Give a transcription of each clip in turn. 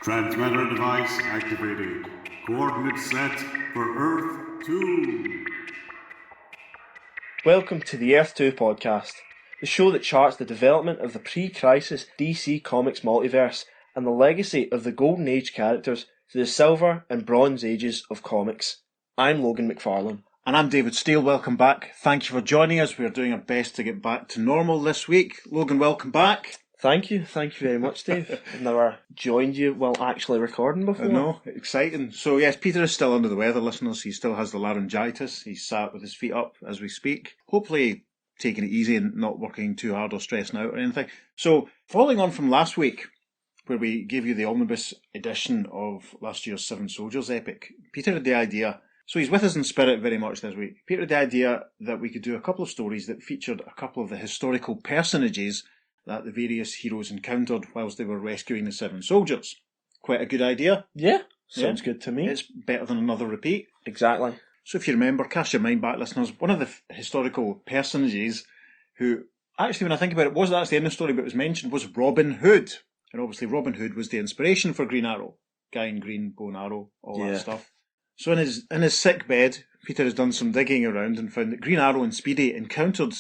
Transmitter device activated. Coordinates set for Earth 2. Welcome to the Earth 2 podcast, the show that charts the development of the pre-crisis DC Comics multiverse and the legacy of the Golden Age characters through the Silver and Bronze Ages of comics. I'm Logan McFarlane. And I'm David Steele. Welcome back. Thank you for joining us. We're doing our best to get back to normal this week. Logan, welcome back. Thank you very much, Dave. I've never joined you while actually recording before. I know, exciting. So yes, Peter is still under the weather, listeners. He still has the laryngitis. He's sat with his feet up as we speak. Hopefully taking it easy and not working too hard or stressing out or anything. So, following on from last week, where we gave you the omnibus edition of last year's Seven Soldiers epic, Peter had the idea, so he's with us in spirit very much this week, Peter had the idea that we could do a couple of stories that featured a couple of the historical personages that the various heroes encountered whilst they were rescuing the Seven Soldiers. Quite a good idea. Yeah, sounds good to me. It's better than another repeat. Exactly. So if you remember, cast your mind back, listeners, one of the historical personages who, actually when I think about it, wasn't actually in the story but was mentioned, was Robin Hood. And obviously Robin Hood was the inspiration for Green Arrow. Guy in green, bow and arrow, all that stuff. So in his sick bed, Peter has done some digging around and found that Green Arrow and Speedy encountered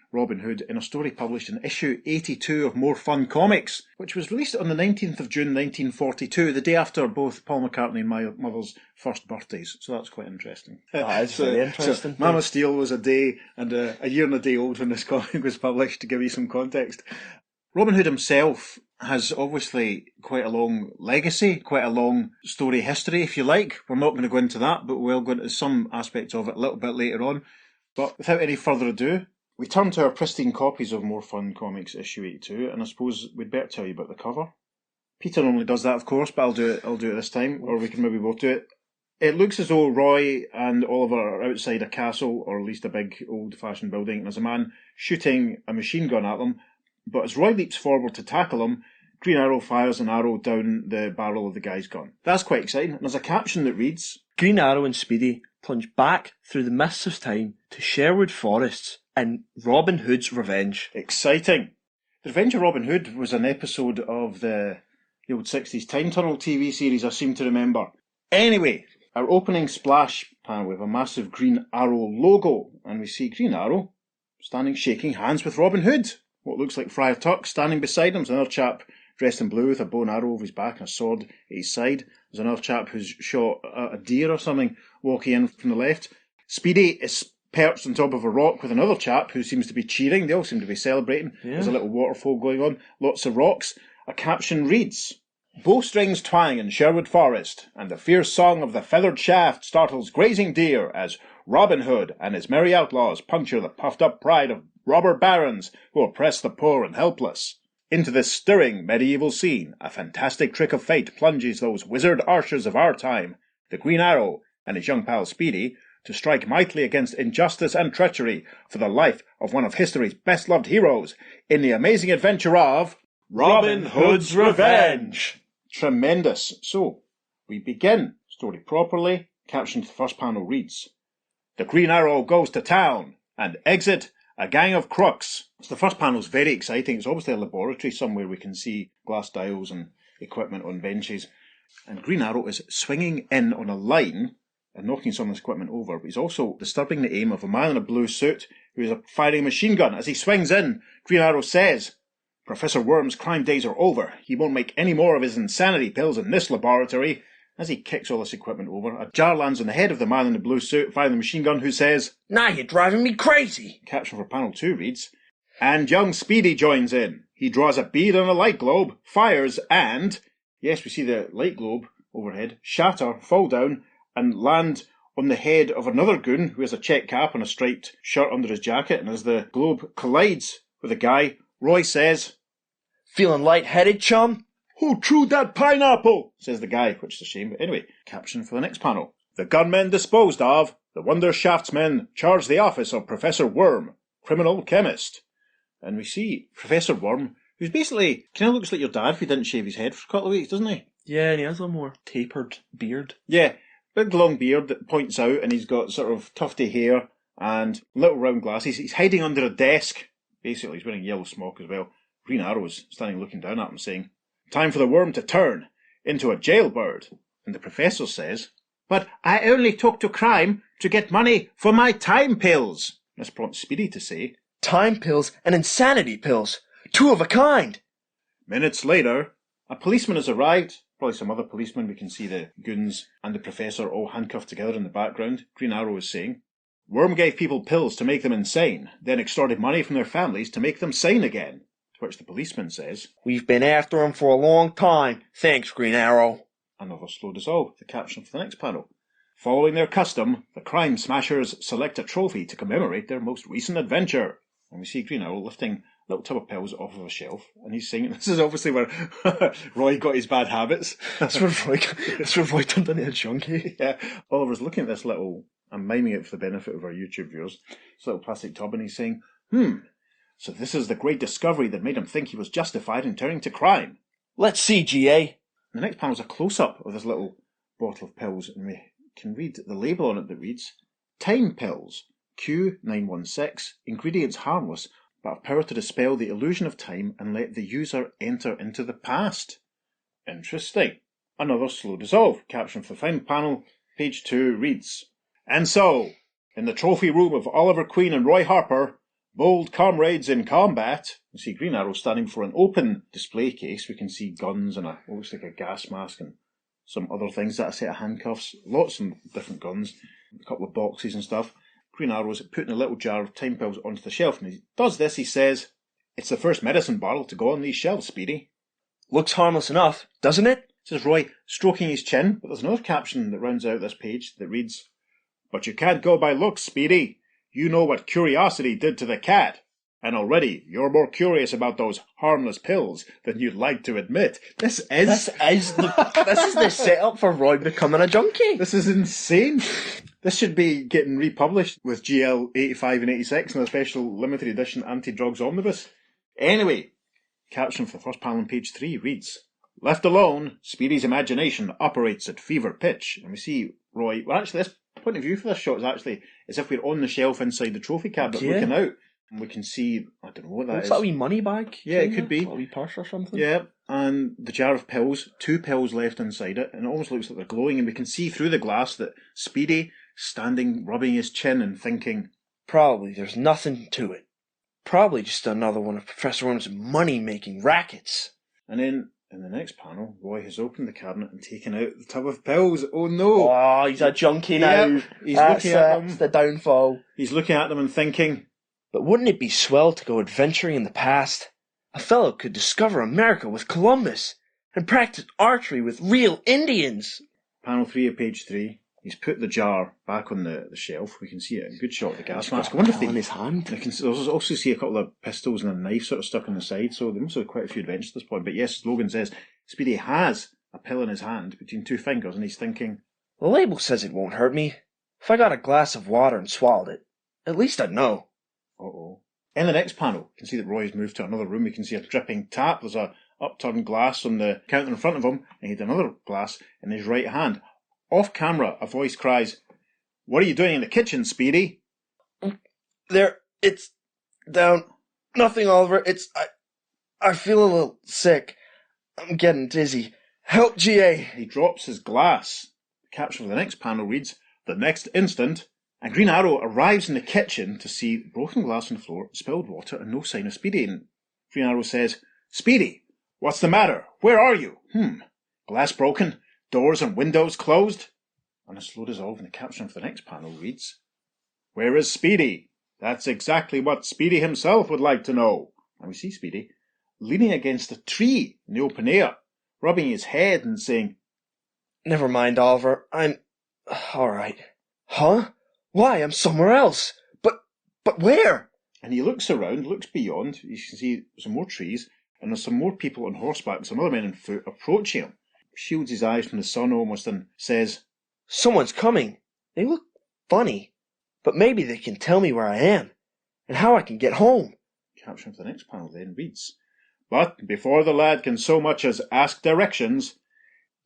Robin Hood in a story published in issue 82 of More Fun Comics, which was released on the 19th of June 1942, the day after both Paul McCartney and my mother's first birthdays. So that's quite interesting. That is very interesting. So Mama Steel was a day and a year and a day old when this comic was published, to give you some context. Robin Hood himself has obviously quite a long legacy, quite a long story history, if you like. We're not going to go into that, but we'll go into some aspects of it a little bit later on. But without any further ado, we turn to our pristine copies of More Fun Comics issue 82, and I suppose we'd better tell you about the cover. Peter normally does that, of course, but I'll do it this time, or we can maybe both do it. It looks as though Roy and Oliver are outside a castle, or at least a big old-fashioned building, and there's a man shooting a machine gun at them, but as Roy leaps forward to tackle him, Green Arrow fires an arrow down the barrel of the guy's gun. That's quite exciting, and there's a caption that reads, Green Arrow and Speedy plunge back through the mists of time to Sherwood Forest in Robin Hood's Revenge. Exciting. The Revenge of Robin Hood was an episode of the old 60s Time Tunnel TV series, I seem to remember. Anyway, our opening splash panel with a massive Green Arrow logo, and we see Green Arrow standing shaking hands with Robin Hood. What looks like Friar Tuck standing beside him. There's another chap dressed in blue with a bow and arrow over his back and a sword at his side. There's another chap who's shot a deer or something walking in from the left. Speedy is perched on top of a rock with another chap who seems to be cheering. They all seem to be celebrating. Yeah. There's a little waterfall going on, lots of rocks. A caption reads, Bowstrings twang in Sherwood Forest, and the fierce song of the feathered shaft startles grazing deer as Robin Hood and his merry outlaws puncture the puffed-up pride of robber barons who oppress the poor and helpless. Into this stirring medieval scene, a fantastic trick of fate plunges those wizard archers of our time, the Green Arrow and his young pal Speedy, to strike mightily against injustice and treachery for the life of one of history's best-loved heroes in the amazing adventure of Robin Hood's Revenge. Tremendous. So, we begin. Story properly. Caption to the first panel reads, The Green Arrow goes to town, and exit a gang of crooks. So the first panel's very exciting. It's obviously a laboratory somewhere. We can see glass dials and equipment on benches. And Green Arrow is swinging in on a line and knocking some of this equipment over, but he's also disturbing the aim of a man in a blue suit who is firing a machine gun. As he swings in, Green Arrow says, Professor Worm's crime days are over. He won't make any more of his insanity pills in this laboratory. As he kicks all this equipment over, a jar lands on the head of the man in the blue suit firing the machine gun, who says, Now you're driving me crazy. Caption for panel 2 reads, And young Speedy joins in. He draws a bead on a light globe, fires, and, yes, we see the light globe overhead, shatter, fall down, and land on the head of another goon who has a check cap and a striped shirt under his jacket. And as the globe collides with a guy, Roy says, Feeling light-headed, chum? Who chewed that pineapple? Says the guy, which is a shame. But anyway, caption for the next panel. The gunmen disposed of, the Wonder Shaftsmen charge the office of Professor Worm, criminal chemist. And we see Professor Worm, who's basically kind of looks like your dad if he didn't shave his head for a couple of weeks, doesn't he? Yeah, and he has a more tapered beard. Yeah, big long beard that points out, and he's got sort of tufty hair and little round glasses. He's hiding under a desk. Basically, he's wearing yellow smock as well. Green Arrow's standing looking down at him saying, Time for the worm to turn. into a jailbird. And the professor says, "But I only took to crime to get money for my time pills." This prompts Speedy to say, Time pills and insanity pills. Two of a kind. Minutes later, a policeman has arrived. Probably some other policeman. We can see the goons and the professor all handcuffed together in the background. Green Arrow is saying, "Worm gave people pills to make them insane, then extorted money from their families to make them sane again." To which the policeman says, We've been after him for a long time. Thanks, Green Arrow. Another slow dissolve. The caption for the next panel. Following their custom, the crime smashers select a trophy to commemorate their most recent adventure. And we see Green Arrow lifting a little tub of pills off of a shelf, and he's saying, this is obviously where Roy got his bad habits. That's where Roy turned into a junkie. Yeah. Oliver's looking at this little, I'm miming it for the benefit of our YouTube viewers, this little plastic tub, and he's saying, so this is the great discovery that made him think he was justified in turning to crime. Let's see, GA. The next panel's a close-up of this little bottle of pills, and we can read the label on it that reads, Time Pills, Q916, ingredients harmless, but have power to dispel the illusion of time and let the user enter into the past. Interesting. Another slow dissolve. Caption for the final panel, page 2 reads, And so, in the trophy room of Oliver Queen and Roy Harper, bold comrades in combat, you see Green Arrow standing for an open display case. We can see guns and what looks like a gas mask and some other things, that a set of handcuffs, lots of different guns, a couple of boxes and stuff. Green Arrow's putting a little jar of time pills onto the shelf, and he does this, he says, It's the first medicine bottle to go on these shelves, Speedy. Looks harmless enough, doesn't it? Says Roy, stroking his chin, but there's another caption that rounds out this page that reads, But you can't go by looks, Speedy. You know what curiosity did to the cat. And already you're more curious about those harmless pills than you'd like to admit. This is the setup for Roy becoming a junkie. This is insane. This should be getting republished with GL 85 and 86 in a special limited edition anti-drugs omnibus. Anyway, caption for the first panel on page 3 reads, Left alone, Speedy's imagination operates at fever pitch. And we see Roy, well actually this point of view for this shot is actually as if we're on the shelf inside the trophy cabinet looking out. And we can see, I don't know what that is. Looks like a wee money bag. Yeah, it could be. A wee purse or something. Yeah, and the jar of pills, 2 pills left inside it, and it almost looks like they're glowing, and we can see through the glass that Speedy, standing, rubbing his chin and thinking, Probably there's nothing to it. Probably just another one of Professor Worm's money-making rackets. And then, in the next panel, Roy has opened the cabinet and taken out the tub of pills. Oh no! Oh, he's a junkie now. Yep, he's looking at them. That's the downfall. He's looking at them and thinking, But wouldn't it be swell to go adventuring in the past? A fellow could discover America with Columbus and practice archery with real Indians. Panel 3 of page 3. He's put the jar back on the shelf. We can see it. A good shot of the gas mask. I wonder if in his hand. I can also see a couple of pistols and a knife sort of stuck on the side. So there must have quite a few adventures at this point. But yes, Logan says Speedy has a pill in his hand between 2 fingers, and he's thinking, The label says it won't hurt me. If I got a glass of water and swallowed it, at least I'd know. Uh-oh. In the next panel, you can see that Roy's moved to another room. We can see a dripping tap. There's a upturned glass on the counter in front of him, and he had another glass in his right hand. Off camera, a voice cries, What are you doing in the kitchen, Speedy? There, it's down. Nothing, Oliver. I feel a little sick. I'm getting dizzy. Help, GA. He drops his glass. The caption for the next panel reads, The next instant, and Green Arrow arrives in the kitchen to see broken glass on the floor, spilled water, and no sign of Speedy. And Green Arrow says, Speedy, what's the matter? Where are you? Glass broken, doors and windows closed. And a slow dissolve in the caption for the next panel reads, Where is Speedy? That's exactly what Speedy himself would like to know. And we see Speedy leaning against a tree in the open air, rubbing his head and saying, Never mind, Oliver. I'm all right. Huh? Why? I'm somewhere else. But where? And he looks around, looks beyond. You can see some more trees, and there's some more people on horseback, some other men on foot approaching him. Shields his eyes from the sun almost and says, Someone's coming. They look funny, but maybe they can tell me where I am and how I can get home. Caption for the next panel then reads, But before the lad can so much as ask directions,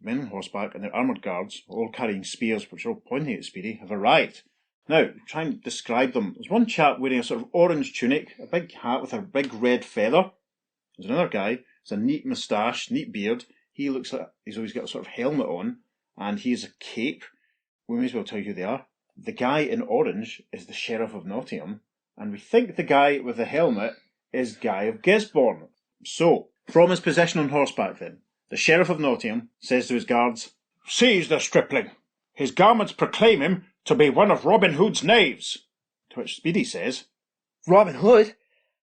men on horseback and their armoured guards, all carrying spears which are all pointing at Speedy, have arrived. Now, try and describe them. There's one chap wearing a sort of orange tunic, a big hat with a big red feather. There's another guy, with a neat moustache, neat beard. He looks like he's always got a sort of helmet on, and he has a cape. We may as well tell you who they are. The guy in orange is the Sheriff of Nottingham, and we think the guy with the helmet is Guy of Gisborne. So, from his position on horseback then, the Sheriff of Nottingham says to his guards, "Seize the stripling! His garments proclaim him to be one of Robin Hood's knaves." To which Speedy says, Robin Hood?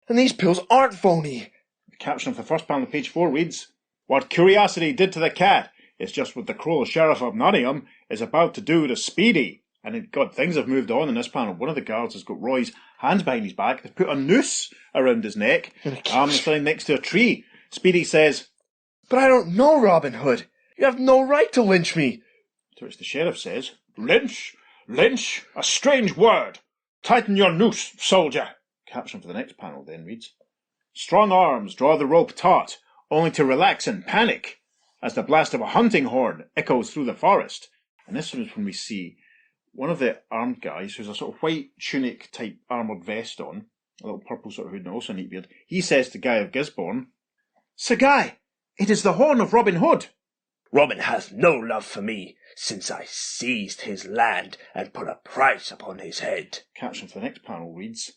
And these pills aren't phony. The caption of the first panel of page 4 reads, "What curiosity did to the cat is just what the cruel Sheriff of Nottingham is about to do to Speedy." And God, things have moved on in this panel. One of the guards has got Roy's hands behind his back. They've put a noose around his neck. He's standing next to a tree. Speedy says, "But I don't know Robin Hood. You have no right to lynch me." To which the sheriff says, "Lynch? Lynch? A strange word. Tighten your noose, soldier." Caption for the next panel then reads, "Strong arms draw the rope taut, only to relax in panic, as the blast of a hunting horn echoes through the forest." And this one is when we see one of the armed guys, who's a sort of white tunic type armoured vest on, a little purple sort of hood and also a neat beard. He says to Guy of Gisborne, "Sir Guy, it is the horn of Robin Hood." Robin has no love for me, since I seized his land and put a price upon his head. Caption for the next panel reads,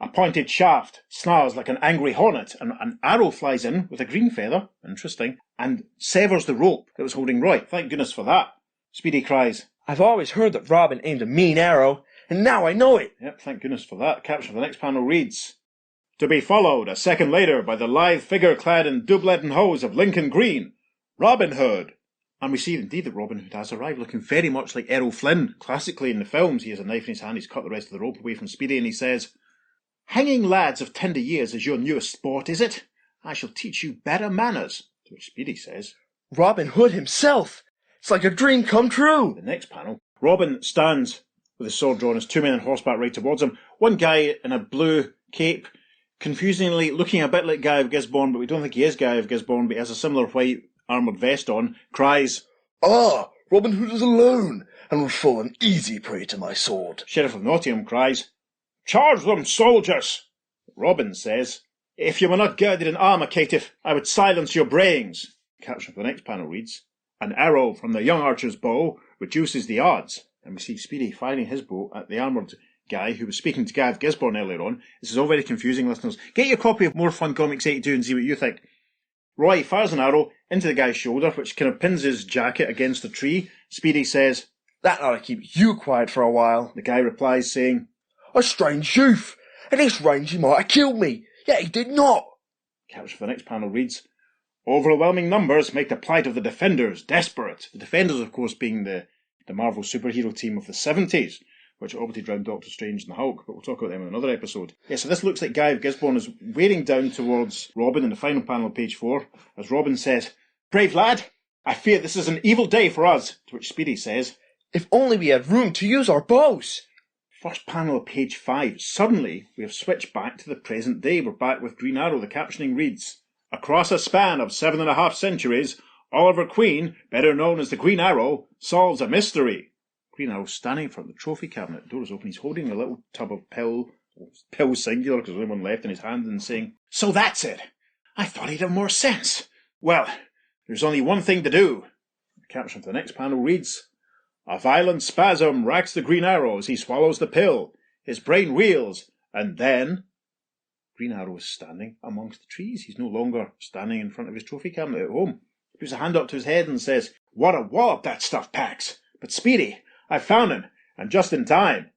"A pointed shaft snarls like an angry hornet, and an arrow flies in with a green feather," interesting, "and severs the rope that was holding Roy." Thank goodness for that. Speedy cries, "I've always heard that Robin aimed a mean arrow, and now I know it." Yep, thank goodness for that. Caption for the next panel reads, "To be followed a second later by the lithe figure clad in doublet and hose of Lincoln Green, Robin Hood." And we see indeed that Robin Hood has arrived, looking very much like Errol Flynn. Classically in the films, he has a knife in his hand, he's cut the rest of the rope away from Speedy, and he says, "Hanging lads of tender years is your newest sport, is it? I shall teach you better manners." To which Speedy says, Robin Hood himself! It's like a dream come true. The next panel, Robin stands with his sword drawn as two men on horseback ride towards him. One guy in a blue cape, confusingly looking a bit like Guy of Gisborne, but we don't think he is Guy of Gisborne, but he has a similar white armoured vest on, cries, "Ah, Robin Hood is alone, and will fall an easy prey to my sword." Sheriff of Nottingham cries, "Charge them, soldiers!" Robin says, "If you were not girded in armour, caitiff, I would silence your brayings." Caption for the next panel reads, "An arrow from the young archer's bow reduces the odds." And we see Speedy firing his bow at the armoured guy who was speaking to Guy of Gisborne earlier on. This is all very confusing, listeners. Get your copy of More Fun Comics 82 and see what you think. Roy fires an arrow into the guy's shoulder, which kind of pins his jacket against a tree. Speedy says, "That ought to keep you quiet for a while." The guy replies saying, "A strange youth! At this range he might have killed me, yet he did not." Caption for the next panel reads, "Overwhelming numbers make the plight of the Defenders desperate." The Defenders, of course, being the Marvel superhero team of the 70s, which orbited around Doctor Strange and the Hulk, but we'll talk about them in another episode. Yeah, so this looks like Guy of Gisborne is wearing down towards Robin in the final panel of page 4, as Robin says, "Brave lad, I fear this is an evil day for us." To which Speedy says, "If only we had room to use our bows." First panel of page 5. Suddenly, we have switched back to the present day. We're back with Green Arrow. The captioning reads, "Across a span of 7.5 centuries, Oliver Queen, better known as the Green Arrow, solves a mystery." Green Arrow standing in front of the trophy cabinet. The door is open. He's holding a little tub of pill singular, because there's only one left in his hand, and saying, "So that's it. I thought he'd have more sense. Well, there's only one thing to do." The caption for the next panel reads, "A violent spasm racks the Green Arrow as he swallows the pill. His brain reels, and then..." Green Arrow is standing amongst the trees. He's no longer standing in front of his trophy cabinet at home. He puts a hand up to his head and says, "What a wallop that stuff packs! But Speedy, I've found him, and just in time."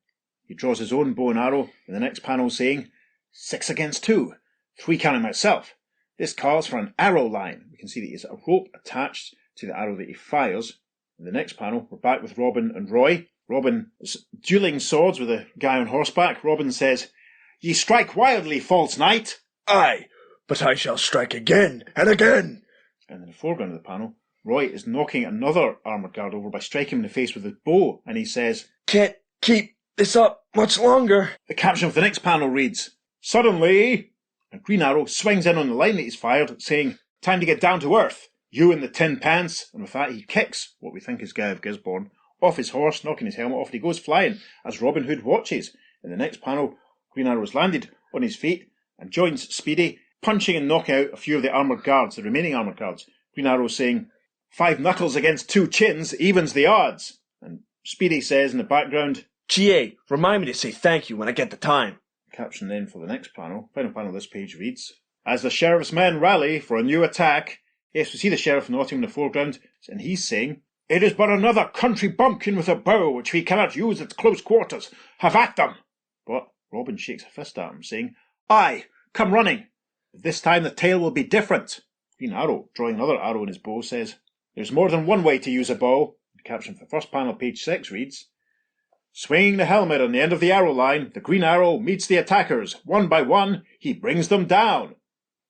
He draws his own bow and arrow in the next panel saying, "6 against 2, 3 counting myself. This calls for an arrow line." We can see that he's a rope attached to the arrow that he fires. In the next panel, we're back with Robin and Roy. Robin is dueling swords with a guy on horseback. Robin says, "Ye strike wildly, false knight." "Aye, but I shall strike again and again." And in the foreground of the panel, Roy is knocking another armoured guard over by striking him in the face with his bow, and he says, "Can't keep this up much longer." The caption of the next panel reads, "Suddenly..." And Green Arrow swings in on the line that he's fired, saying, "Time to get down to earth, you and the tin pants." And with that, he kicks what we think is Guy of Gisborne off his horse, knocking his helmet off, and he goes flying as Robin Hood watches. In the next panel, Green Arrow has landed on his feet and joins Speedy, punching and knocking out a few of the armoured guards, the remaining armoured guards. Green Arrow saying, 5 knuckles against 2 chins evens the odds. And Speedy says in the background, GA, remind me to say thank you when I get the time. Caption then for the next panel. Final panel of this page reads, as the sheriff's men rally for a new attack. Yes, we see the sheriff of Nottingham in the foreground, and he's saying, it is but another country bumpkin with a bow which we cannot use at close quarters. Have at them! But Robin shakes a fist at him, saying, aye, come running. This time the tale will be different. Green Arrow, drawing another arrow in his bow, says, there's more than one way to use a bow. The caption for the first panel, page 6, reads, swinging the helmet on the end of the arrow line, the Green Arrow meets the attackers. One by one, he brings them down.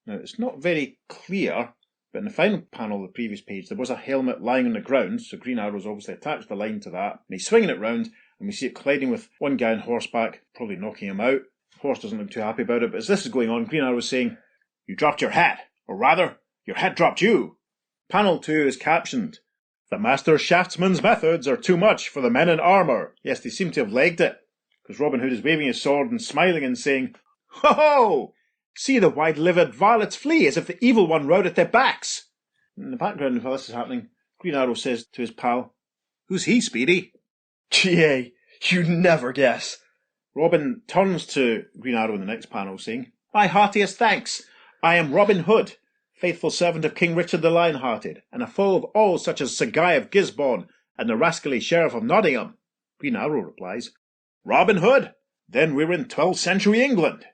Now, it's not very clear, but in the final panel of the previous page, there was a helmet lying on the ground, so Green Arrow's obviously attached the line to that, and he's swinging it round, and we see it colliding with one guy on horseback, probably knocking him out. The horse doesn't look too happy about it, but as this is going on, Green Arrow's saying, you dropped your hat, or rather, your hat dropped you. Panel 2 is captioned, the Master Shaftsman's methods are too much for the men in armour. Yes, they seem to have legged it, because Robin Hood is waving his sword and smiling and saying, ho ho! See the wide-livered varlets flee as if the evil one rode at their backs. In the background, while this is happening, Green Arrow says to his pal, who's he, Speedy? GA, you'd never guess. Robin turns to Green Arrow in the next panel, saying, my heartiest thanks. I am Robin Hood, faithful servant of King Richard the Lion-Hearted, and a foe of all such as Sir Guy of Gisborne and the rascally Sheriff of Nottingham. Green Arrow replies, Robin Hood? Then we're in 12th century England.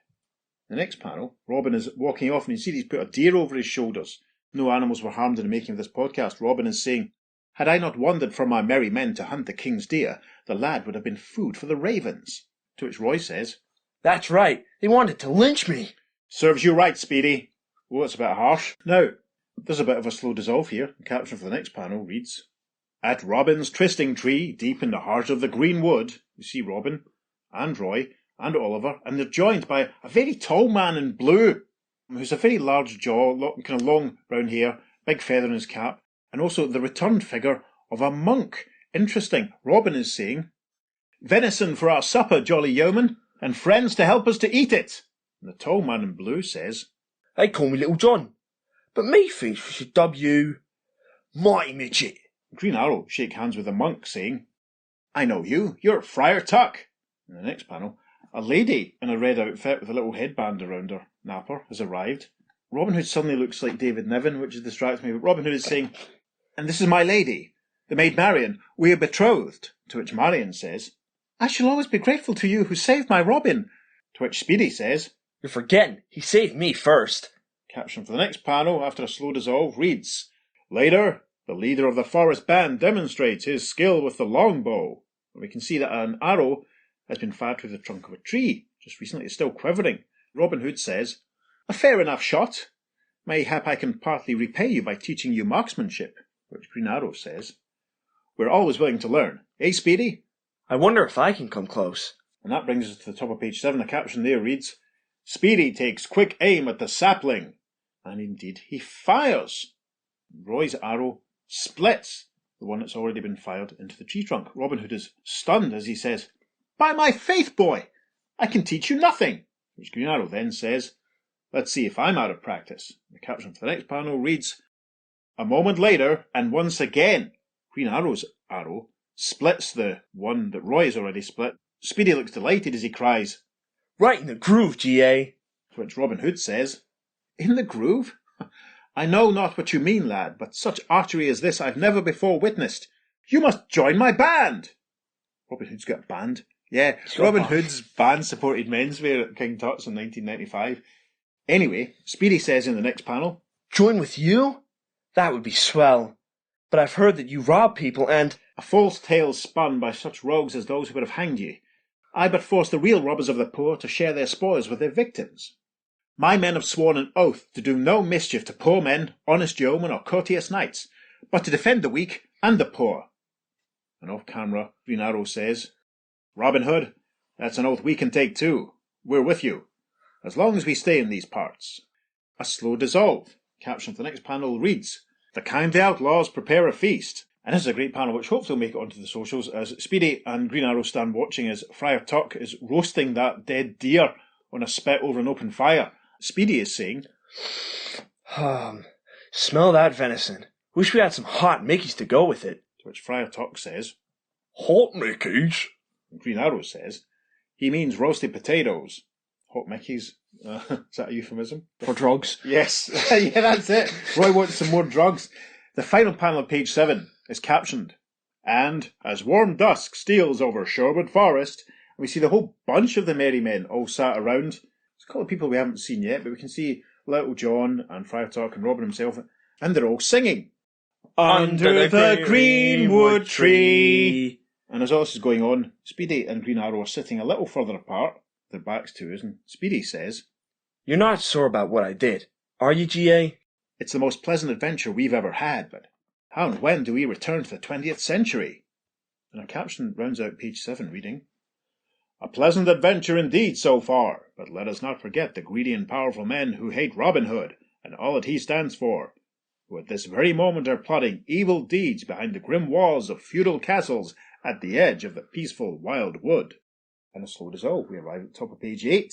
The next panel, Robin is walking off and you see he's put a deer over his shoulders. No animals were harmed in the making of this podcast. Robin is saying, had I not wandered from my merry men to hunt the king's deer, the lad would have been food for the ravens. To which Roy says, that's right, they wanted to lynch me. Serves you right, Speedy. Oh, it's a bit harsh. Now, there's a bit of a slow dissolve here. The caption for the next panel reads, at Robin's trysting tree, deep in the heart of the green wood, we see Robin and Roy and Oliver, and they're joined by a very tall man in blue, who's a very large jaw, kind of long brown hair, big feather in his cap, and also the returned figure of a monk. Interesting. Robin is saying, venison for our supper, jolly yeoman, and friends to help us to eat it. And the tall man in blue says, they call me Little John, but me thinks we should dub you Mighty Midget. Green Arrow shake hands with the monk, saying, I know you, you're Friar Tuck. In the next panel, a lady in a red outfit with a little headband around her napper has arrived. Robin Hood suddenly looks like David Niven, which distracts me, but Robin Hood is saying, and this is my lady, the maid Marian, we are betrothed. To which Marian says, I shall always be grateful to you who saved my Robin. To which Speedy says, you're forgetting, he saved me first. Caption for the next panel, after a slow dissolve, reads, later, the leader of the forest band demonstrates his skill with the longbow. And we can see that an arrow has been fired through the trunk of a tree. Just recently, it's still quivering. Robin Hood says, a fair enough shot. Mayhap I can partly repay you by teaching you marksmanship. Which Green Arrow says, we're always willing to learn. Eh, Speedy? I wonder if I can come close. And that brings us to the top of page 7. The caption there reads, Speedy takes quick aim at the sapling. And indeed, he fires. Roy's arrow splits the one that's already been fired into the tree trunk. Robin Hood is stunned as he says, by my faith, boy, I can teach you nothing. Which Green Arrow then says, let's see if I'm out of practice. The caption for the next panel reads, a moment later, and once again, Green Arrow's arrow splits the one that Roy has already split. Speedy looks delighted as he cries, right in the groove, GA. To which Robin Hood says, in the groove? I know not what you mean, lad, but such archery as this I've never before witnessed. You must join my band. Robin Hood's got a band. Yeah, Robin Hood's band supported menswear at King Tut's in 1995. Anyway, Speedy says in the next panel, join with you? That would be swell. But I've heard that you rob people and... a false tale spun by such rogues as those who would have hanged ye. I but force the real robbers of the poor to share their spoils with their victims. My men have sworn an oath to do no mischief to poor men, honest yeomen, or courteous knights, but to defend the weak and the poor. And off camera, Green Arrow says, Robin Hood, that's an oath we can take too. We're with you, as long as we stay in these parts. A slow dissolve. Caption for the next panel reads, the kindly outlaws prepare a feast. And this is a great panel which hopefully will make it onto the socials as Speedy and Green Arrow stand watching as Friar Tuck is roasting that dead deer on a spit over an open fire. Speedy is saying, smell that venison. Wish we had some hot Mickeys to go with it. To which Friar Tuck says, Hot Mickeys? and Green Arrow says, he means roasted potatoes. Hot Mickeys? Is that a euphemism? For drugs? Yes. Yeah, that's it. Roy wants some more drugs. The final panel of page 7 is captioned, and as warm dusk steals over Sherwood Forest, we see the whole bunch of the merry men all sat around. It's a couple of people we haven't seen yet, but we can see Little John and Friar Tuck and Robin himself, and they're all singing. Under the greenwood tree. And as all this is going on, Speedy and Green Arrow are sitting a little further apart, their backs to us, and Speedy says, You're not sore about what I did, are you, G.A.? It's the most pleasant adventure we've ever had, but how and when do we return to the 20th century? And a caption rounds out page 7, reading, A pleasant adventure indeed so far, but let us not forget the greedy and powerful men who hate Robin Hood and all that he stands for, who at this very moment are plotting evil deeds behind the grim walls of feudal castles at the edge of the peaceful wild wood. And a slow dissolve, we arrive at the top of page 8.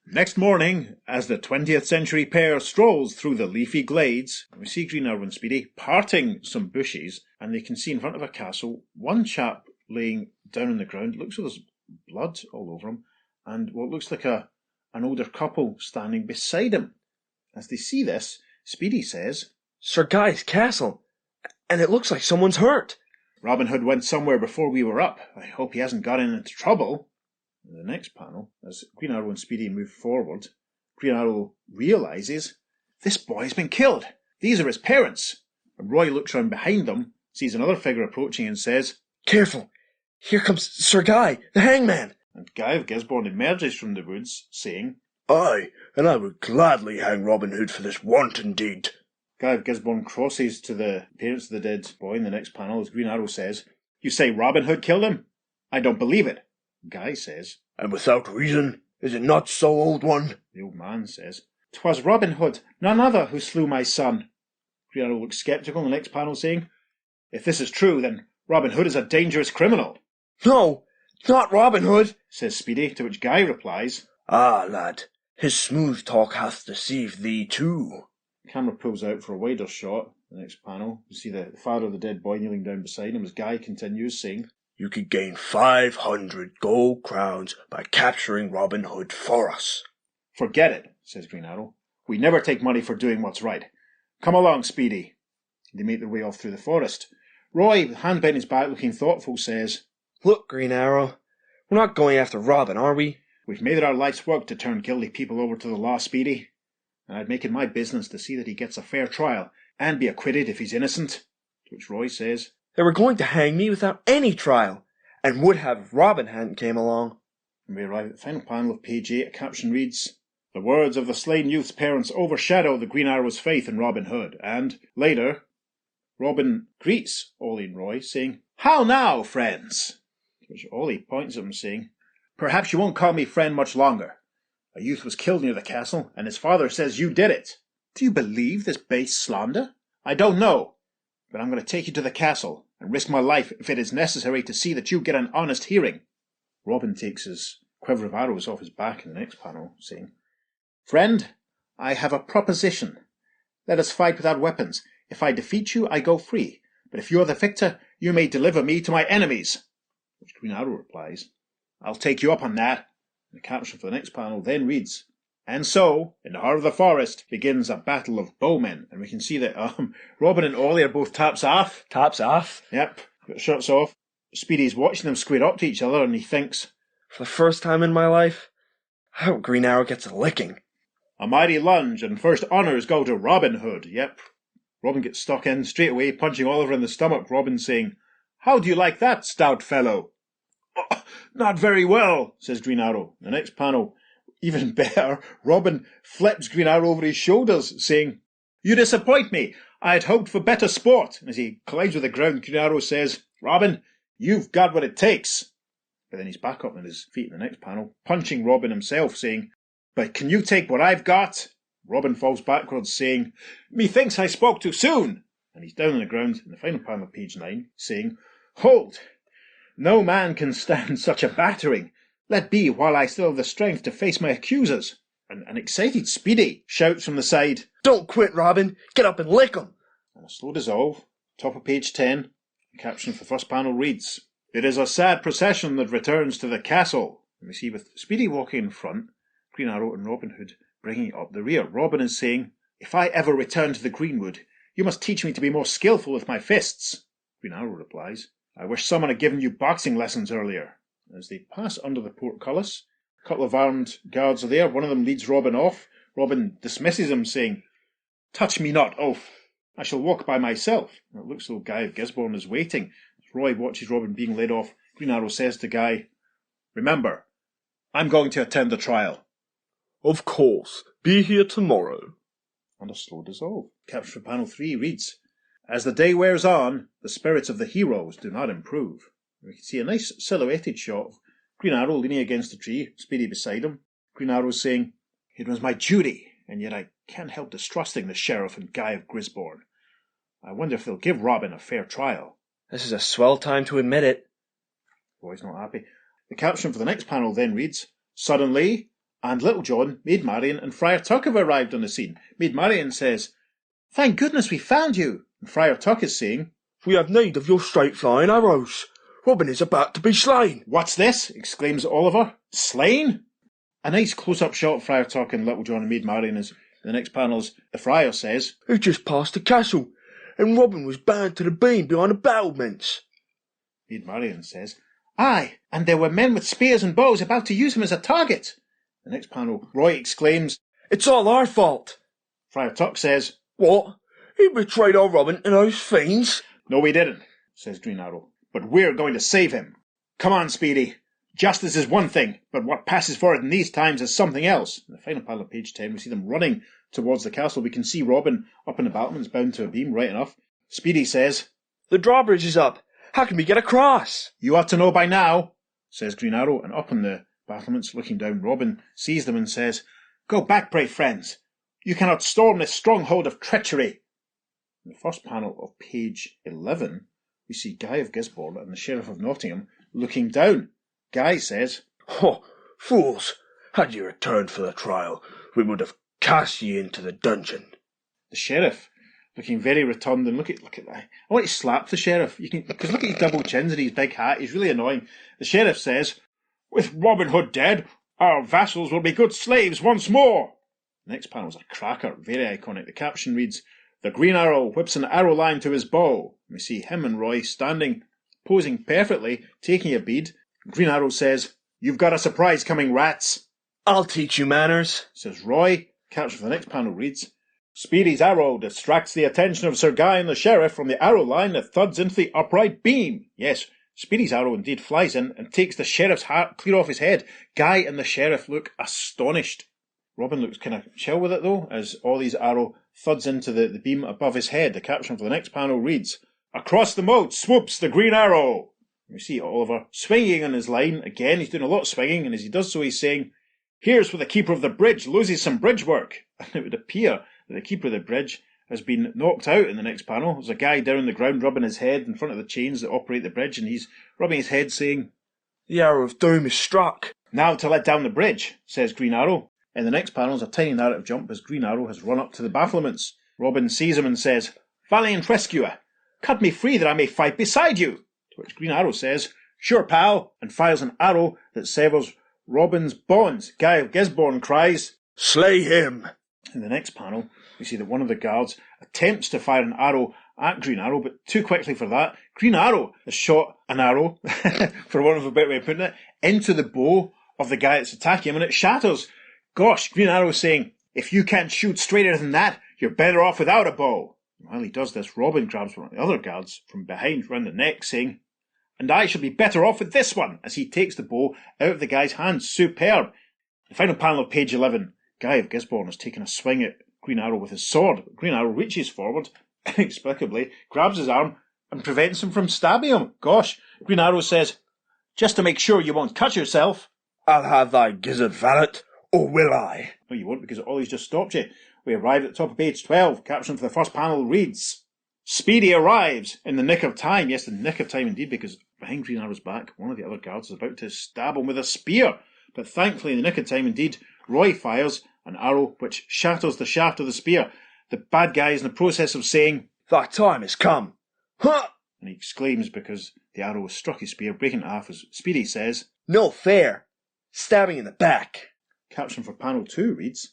Next morning, as the 20th century pair strolls through the leafy glades, we see Green Arrow and Speedy parting some bushes, and they can see in front of a castle one chap laying down on the ground. Looks like there's blood all over him, and what looks like an older couple standing beside him. As they see this, Speedy says, Sir Guy's castle, and it looks like someone's hurt. Robin Hood went somewhere before we were up. I hope he hasn't got into trouble. In the next panel, as Green Arrow and Speedy move forward, Green Arrow realises, this boy's been killed. These are his parents. And Roy looks round behind them, sees another figure approaching and says, Careful, here comes Sir Guy, the hangman. And Guy of Gisborne emerges from the woods, saying, Aye, and I would gladly hang Robin Hood for this wanton deed. Guy of Gisborne crosses to the parents of the dead boy in the next panel as Green Arrow says, You say Robin Hood killed him? I don't believe it. Guy says, And without reason, is it not so, old one? The old man says, 'Twas Robin Hood, none other, who slew my son. Green Arrow looks sceptical in the next panel, saying, If this is true, then Robin Hood is a dangerous criminal. No, not Robin Hood, says Speedy, to which Guy replies, Ah, lad, his smooth talk hath deceived thee too. The camera pulls out for a wider shot. The next panel, you see the father of the dead boy kneeling down beside him as Guy continues, saying, You could gain 500 gold crowns by capturing Robin Hood for us. Forget it, says Green Arrow. We never take money for doing what's right. Come along, Speedy. They make their way off through the forest. Roy, with hand bent his back, looking thoughtful, says, Look, Green Arrow, we're not going after Robin, are we? We've made it our life's work to turn guilty people over to the law, Speedy. And I'd make it my business to see that he gets a fair trial, and be acquitted if he's innocent. To which Roy says, They were going to hang me without any trial, and would have if Robin hadn't came along. And we arrive at the final panel of page 8. A caption reads, The words of the slain youth's parents overshadow the Green Arrow's faith in Robin Hood, and, later, Robin greets Ollie and Roy, saying, How now, friends? To which Ollie points at him, saying, Perhaps you won't call me friend much longer. A youth was killed near the castle, and his father says you did it. Do you believe this base slander? I don't know, but I'm going to take you to the castle, and risk my life if it is necessary to see that you get an honest hearing. Robin takes his quiver of arrows off his back in the next panel, saying, Friend, I have a proposition. Let us fight without weapons. If I defeat you, I go free, but if you are the victor, you may deliver me to my enemies. Which Green Arrow replies, I'll take you up on that. The caption for the next panel then reads, And so, in the heart of the forest, begins a battle of bowmen. And we can see that Robin and Ollie are both taps off. Taps off? Yep, got shirts off. Speedy's watching them square up to each other, and he thinks, For the first time in my life, I hope Green Arrow gets a licking. A mighty lunge, and first honours go to Robin Hood. Yep. Robin gets stuck in straight away, punching Oliver in the stomach. Robin saying, How do you like that, stout fellow? Oh, not very well, says Green Arrow. The next panel, even better, Robin flips Green Arrow over his shoulders, saying, You disappoint me. I had hoped for better sport. And as he collides with the ground, Green Arrow says, Robin, you've got what it takes. But then he's back up on his feet in the next panel, punching Robin himself, saying, But can you take what I've got? Robin falls backwards, saying, Methinks I spoke too soon. And he's down on the ground in the final panel of page 9, saying, Hold! No man can stand such a battering. Let be while I still have the strength to face my accusers. And an excited Speedy shouts from the side, Don't quit, Robin. Get up and lick 'em. And a slow dissolve, Top of page 10, the caption for the first panel reads, "It is a sad procession that returns to the castle." And we see with Speedy walking in front, Green Arrow and Robin Hood bringing up the rear. Robin is saying, "If I ever return to the Greenwood, you must teach me to be more skillful with my fists." Green Arrow replies, "I wish someone had given you boxing lessons earlier." As they pass under the portcullis, a couple of armed guards are there. One of them leads Robin off. Robin dismisses him, saying, "Touch me not, oaf. I shall walk by myself." And it looks as though Guy of Gisborne is waiting. As Roy watches Robin being led off, Green Arrow says to Guy, "Remember, I'm going to attend the trial." Of course. Be here tomorrow. And a slow dissolve. Caption for panel 3 reads, "As the day wears on, the spirits of the heroes do not improve." We can see a nice silhouetted shot of Green Arrow leaning against a tree, Speedy beside him. Green Arrow saying, "It was my duty, and yet I can't help distrusting the Sheriff and Guy of Gisborne. I wonder if they'll give Robin a fair trial." This is a swell time to admit it. Roy's not happy. The caption for the next panel then reads, "Suddenly, and Little John, Maid Marian, and Friar Tuck have arrived on the scene. Maid Marian says, 'Thank goodness we found you.' And Friar Tuck is saying, 'We have need of your straight flying arrows. Robin is about to be slain.' 'What's this?' exclaims Oliver. 'Slain?' A nice close-up shot of Friar Tuck and Little John and Maid Marian as the next panel is the Friar says, 'He just passed the castle, and Robin was bound to the beam behind the battlements.' Maid Marian says, 'Aye, and there were men with spears and bows about to use him as a target.' The next panel, Roy exclaims, 'It's all our fault.' Friar Tuck says, 'What? He betrayed our Robin to those fiends?' 'No, we didn't,' says Green Arrow, 'but we're going to save him. Come on, Speedy. Justice is one thing, but what passes for it in these times is something else.' In the final panel of page 10, we see them running towards the castle. We can see Robin up in the battlements, bound to a beam, right enough. Speedy says, 'The drawbridge is up. How can we get across?' 'You ought to know by now,' says Green Arrow, and up on the battlements, looking down, Robin sees them and says, 'Go back, brave friends. You cannot storm this stronghold of treachery.' In the first panel of page 11, we see Guy of Gisborne and the Sheriff of Nottingham looking down. Guy says, 'Oh, fools! Had you returned for the trial, we would have cast ye into the dungeon.' The Sheriff, looking very rotund, and look at that. I want to slap the Sheriff, because look at his double chins and his big hat. He's really annoying. The Sheriff says, 'With Robin Hood dead, our vassals will be good slaves once more.' The next panel is a cracker, very iconic. The caption reads, 'The Green Arrow whips an arrow line to his bow.' We see him and Roy standing, posing perfectly, taking a bead. Green Arrow says, 'You've got a surprise coming, rats.' 'I'll teach you manners,' says Roy. Caption for the next panel reads, 'Speedy's arrow distracts the attention of Sir Guy and the Sheriff from the arrow line that thuds into the upright beam.' Yes, Speedy's arrow indeed flies in and takes the Sheriff's hat clear off his head. Guy and the Sheriff look astonished. Robin looks kind of chill with it though, as Ollie's arrow thuds into the beam above his head. The caption for the next panel reads, 'Across the moat swoops the Green Arrow.' We see Oliver swinging on his line. Again, he's doing a lot of swinging, and as he does so, he's saying, 'Here's where the keeper of the bridge loses some bridge work.' And it would appear that the keeper of the bridge has been knocked out in the next panel. There's a guy down on the ground rubbing his head in front of the chains that operate the bridge, and he's rubbing his head saying, 'The arrow of doom is struck.' 'Now to let down the bridge,' says Green Arrow. In the next panel is a tiny narrative jump as Green Arrow has run up to the battlements. Robin sees him and says, 'Valiant rescuer, cut me free that I may fight beside you.' To which Green Arrow says, 'Sure, pal,' and fires an arrow that severs Robin's bonds. Guy of Gisborne cries, 'Slay him!' In the next panel, we see that one of the guards attempts to fire an arrow at Green Arrow, but too quickly for that, Green Arrow has shot an arrow, for want of a better way of putting it, into the bow of the guy that's attacking him, and it shatters. Gosh, Green Arrow saying, 'If you can't shoot straighter than that, you're better off without a bow.' While he does this, Robin grabs one of the other guards from behind round the neck, saying, 'And I shall be better off with this one,' as he takes the bow out of the guy's hands. Superb. The final panel of page 11. Guy of Gisborne has taken a swing at Green Arrow with his sword. Green Arrow reaches forward, inexplicably, grabs his arm, and prevents him from stabbing him. Gosh, Green Arrow says, 'Just to make sure you won't cut yourself.' 'I'll have thy gizzard, valet, or will I?' No, you won't, because Ollie's just stopped you. We arrive at the top of page 12. Caption for the first panel reads, 'Speedy arrives in the nick of time.' Yes, the nick of time indeed, because behind Green Arrow's back, one of the other guards is about to stab him with a spear. But thankfully, in the nick of time indeed, Roy fires an arrow which shatters the shaft of the spear. The bad guy is in the process of saying, 'Thy time is come.' Huh! And he exclaims because the arrow has struck his spear, breaking it in half as Speedy says, No fair. Stabbing in the back. Caption for panel 2 reads,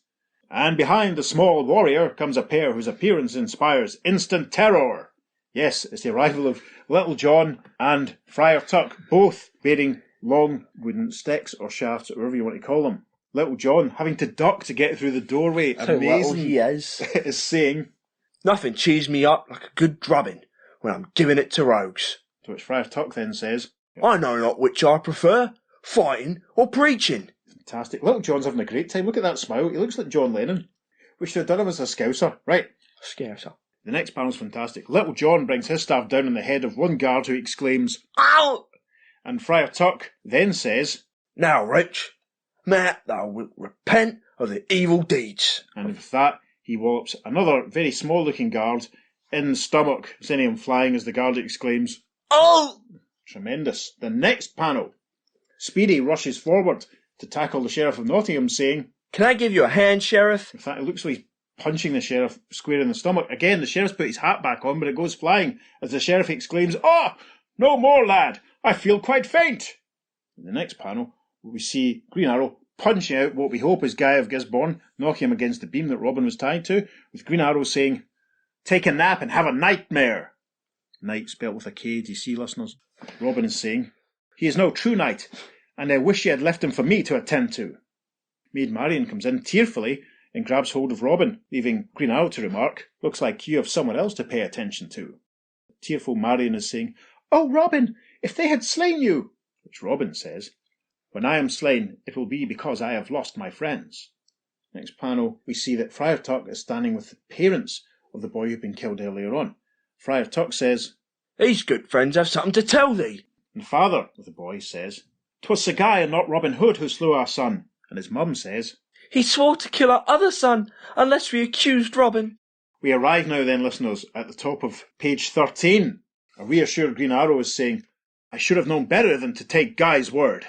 and behind the small warrior comes a pair whose appearance inspires instant terror. Yes, it's the arrival of Little John and Friar Tuck, both bearing long wooden sticks or shafts, or whatever you want to call them. Little John, having to duck to get through the doorway, How little he is. is saying, Nothing cheers me up like a good drubbing when I'm giving it to rogues. to which Friar Tuck then says, I know not which I prefer, fighting or preaching. fantastic. Little John's having a great time. Look at that smile. He looks like John Lennon. We should have done him as a Scouser. Right. Scarcer. The next panel's fantastic. Little John brings his staff down on the head of one guard who exclaims, Ow! and Friar Tuck then says, Now, Rich, may thou wilt repent of the evil deeds. and with that, he wallops another very small-looking guard in the stomach, sending him flying as the guard exclaims, Oh! tremendous. The next panel. Speedy rushes forward to tackle the Sheriff of Nottingham, saying, Can I give you a hand, Sheriff? in fact, it looks like he's punching the Sheriff square in the stomach. Again, the Sheriff's put his hat back on, but it goes flying as the Sheriff exclaims, Oh, no more, lad. I feel quite faint. In the next panel, we see Green Arrow punching out what we hope is Guy of Gisborne, knocking him against the beam that Robin was tied to, with Green Arrow saying, Take a nap and have a nightmare. Night spelt with a K, do you see, listeners? Robin is saying, He is no true knight, and I wish you had left him for me to attend to. Maid Marian comes in tearfully and grabs hold of Robin, leaving Green Arrow to remark, Looks like you have someone else to pay attention to. Tearful Marian is saying, Oh, Robin, if they had slain you! Which Robin says, When I am slain, it will be because I have lost my friends. Next panel, we see that Friar Tuck is standing with the parents of the boy who had been killed earlier on. Friar Tuck says, These good friends have something to tell thee. and father of the boy says, 'Twas Sir Guy and not Robin Hood who slew our son. And his mum says, He swore to kill our other son unless we accused Robin. We arrive now then, listeners, at the top of page 13. A reassured Green Arrow is saying, I should have known better than to take Guy's word.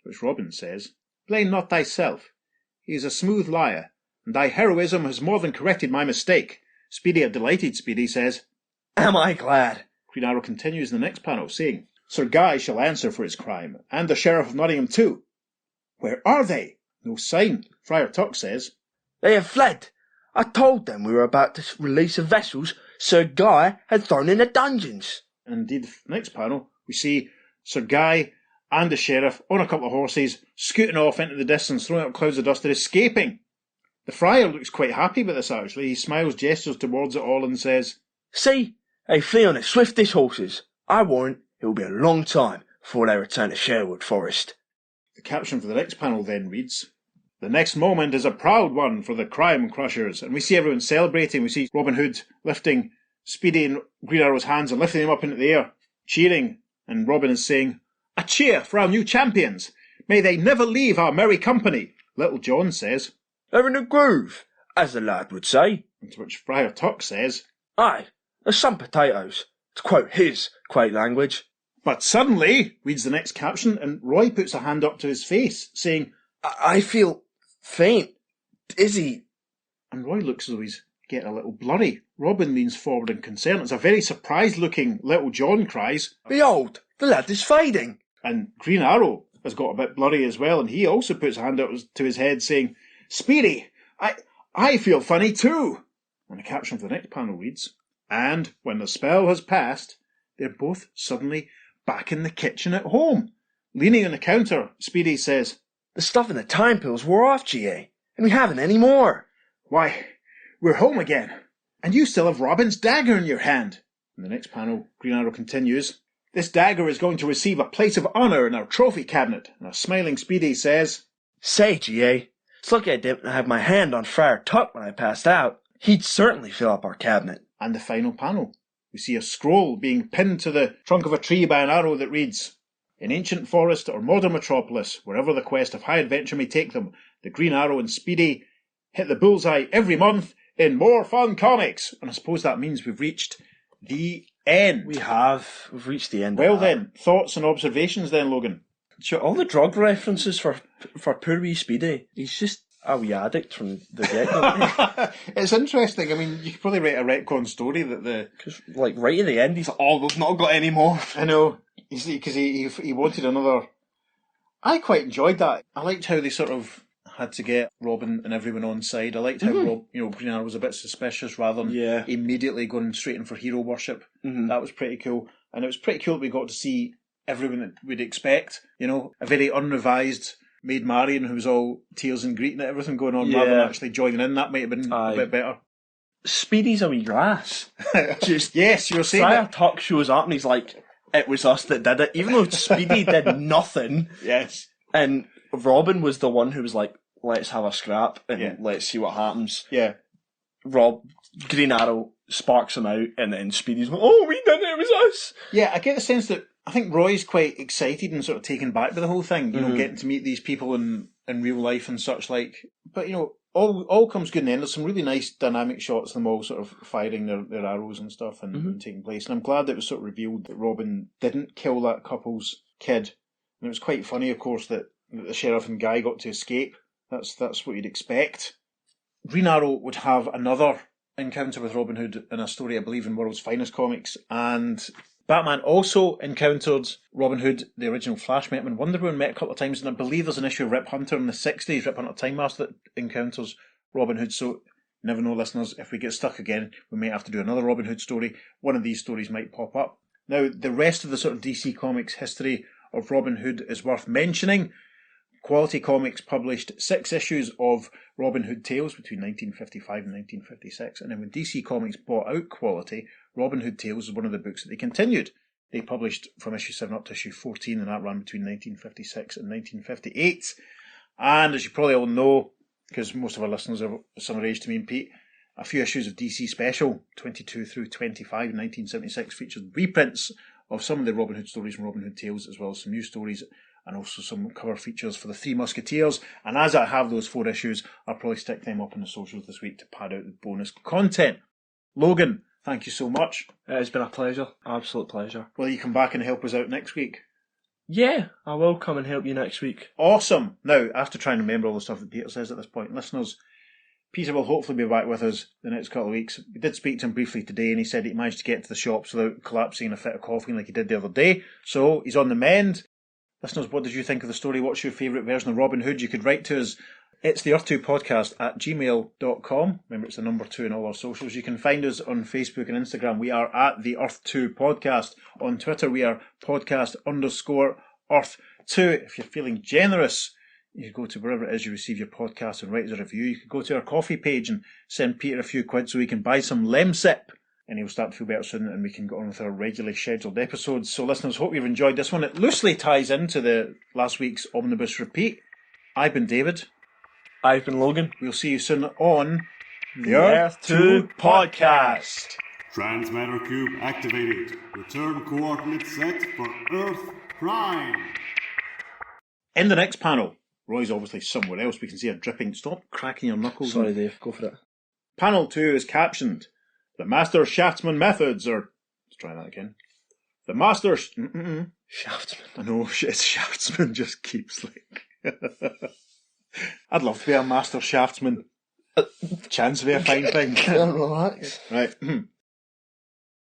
Which Robin says, Blame not thyself. He is a smooth liar, and thy heroism has more than corrected my mistake. Speedy, a delighted Speedy, says, Am I glad? Green Arrow continues in the next panel, saying, Sir Guy shall answer for his crime, and the Sheriff of Nottingham too. Where are they? No sign. Friar Tuck says, They have fled. I told them we were about to release the vessels Sir Guy had thrown in the dungeons. and indeed, the next panel, we see Sir Guy and the Sheriff on a couple of horses, scooting off into the distance, throwing up clouds of dust. They're escaping. The Friar looks quite happy with this, actually. He smiles, gestures towards it all, and says, See, they flee on the swiftest horses. I warrant it will be a long time before they return to Sherwood Forest. The caption for the next panel then reads, The next moment is a proud one for the crime crushers. And we see everyone celebrating. We see Robin Hood lifting Speedy and Green Arrow's hands and lifting them up into the air, cheering. And Robin is saying, A cheer for our new champions. May they never leave our merry company. Little John says, They're in a groove, as the lad would say. and to which Friar Tuck says, Aye, there's some potatoes, to quote his quaint language. But suddenly, reads the next caption, and Roy puts a hand up to his face, saying, I feel faint, dizzy. and Roy looks as though he's getting a little blurry. Robin leans forward in concern. It's a very surprised-looking Little John cries, Behold, the lad is fading. and Green Arrow has got a bit blurry as well, and he also puts a hand up to his head, saying, Speedy, I feel funny too. And the caption for the next panel reads, And when the spell has passed, they're both suddenly back in the kitchen at home. Leaning on the counter, Speedy says, The stuff in the time pills wore off, G.A., and we haven't any more. Why, we're home again, and you still have Robin's dagger in your hand. In the next panel, Green Arrow continues, This dagger is going to receive a place of honour in our trophy cabinet. And a smiling Speedy says, Say, G.A., it's lucky I didn't have my hand on Friar Tuck when I passed out. He'd certainly fill up our cabinet. And the final panel, we see a scroll being pinned to the trunk of a tree by an arrow that reads, In ancient forest or modern metropolis, wherever the quest of high adventure may take them, the Green Arrow and Speedy hit the bullseye every month in More Fun Comics. And I suppose that means we've reached the end. We've reached the end Well of that. then, thoughts and observations then, Logan? Sure, all the drug references for poor wee Speedy. He's just a wee addict from the get-go. It's interesting. I mean, you could probably write a retcon story that Because, like, right at the end, he's like, oh, we've not got any more. I know, because he wanted another. I quite enjoyed that. I liked how they sort of had to get Robin and everyone on side. I liked how Green Arrow was a bit suspicious rather than immediately going straight in for hero worship. Mm-hmm. That was pretty cool, and it was pretty cool that we got to see everyone that we'd expect. You know, a very unrevised Maid Marian who was all tears and greeting at everything going on rather than actually joining in. That might have been a bit better. Speedy's a wee grass. Just yes, you're saying Friar Tuck shows up and he's like, it was us that did it, even though Speedy did nothing. Yes. And Robin was the one who was like, let's have a scrap and let's see what happens. Yeah. Green Arrow sparks him out and then Speedy's like, oh, we did it, it was us. Yeah, I get the sense that I think Roy's quite excited and sort of taken back by the whole thing, you know, getting to meet these people in real life and such like. But, you know, all comes good in the end. There's some really nice dynamic shots of them all sort of firing their arrows and stuff and taking place. And I'm glad that it was sort of revealed that Robin didn't kill that couple's kid. And it was quite funny, of course, that the sheriff and Guy got to escape. That's what you'd expect. Green Arrow would have another encounter with Robin Hood in a story, I believe, in World's Finest Comics. And Batman also encountered Robin Hood, the original Flash met him, and Wonder Woman met a couple of times, and I believe there's an issue of Rip Hunter in the 60s, Rip Hunter Time Master, that encounters Robin Hood, so you never know, listeners, if we get stuck again, we may have to do another Robin Hood story. One of these stories might pop up. Now, the rest of the sort of DC Comics history of Robin Hood is worth mentioning. Quality Comics published 6 issues of Robin Hood Tales between 1955 and 1956, and then when DC Comics bought out Quality, Robin Hood Tales was one of the books that they continued. They published from issue 7 up to issue 14, and that ran between 1956 and 1958. And as you probably all know, because most of our listeners are similar age to me and Pete, a few issues of DC Special, 22 through 25 in 1976, featured reprints of some of the Robin Hood stories from Robin Hood Tales, as well as some new stories and also some cover features for the Three Musketeers. And as I have those 4 issues, I'll probably stick them up on the socials this week to pad out the bonus content. Logan, thank you so much. It's been a pleasure. Absolute pleasure. Will you come back and help us out next week? Yeah, I will come and help you next week. Awesome. Now, I have to try and remember all the stuff that Peter says at this point. Listeners, Peter will hopefully be back with us the next couple of weeks. We did speak to him briefly today, and he said he managed to get to the shops without collapsing in a fit of coughing like he did the other day. So, he's on the mend. Listeners, what did you think of the story? What's your favourite version of Robin Hood? You could write to us. It's the Earth2podcast at gmail.com. Remember, it's the number 2 in all our socials. You can find us on Facebook and Instagram. We are at the Earth2 podcast. On Twitter, we are podcast_Earth2. If you're feeling generous, you could go to wherever it is you receive your podcast and write us a review. You could go to our coffee page and send Peter a few quid so he can buy some Lemsip. And he'll start to feel better soon, and we can get on with our regularly scheduled episodes. So listeners, hope you've enjoyed this one. It loosely ties into the last week's Omnibus Repeat. I've been David. I've been Logan. We'll see you soon on the Earth2 Podcast. Transmatter Cube activated. Return coordinates set for Earth Prime. In the next panel, Roy's obviously somewhere else. We can see her dripping. Stop cracking your knuckles. Sorry, Dave. Go for it. Panel 2 is captioned, "The Master Shaftsman Methods," or let's try that again. The Master Shaftsman. I know, it's Shaftsman just keeps like. I'd love to be a Master Shaftsman. Chance to be a fine thing. Relax. Right.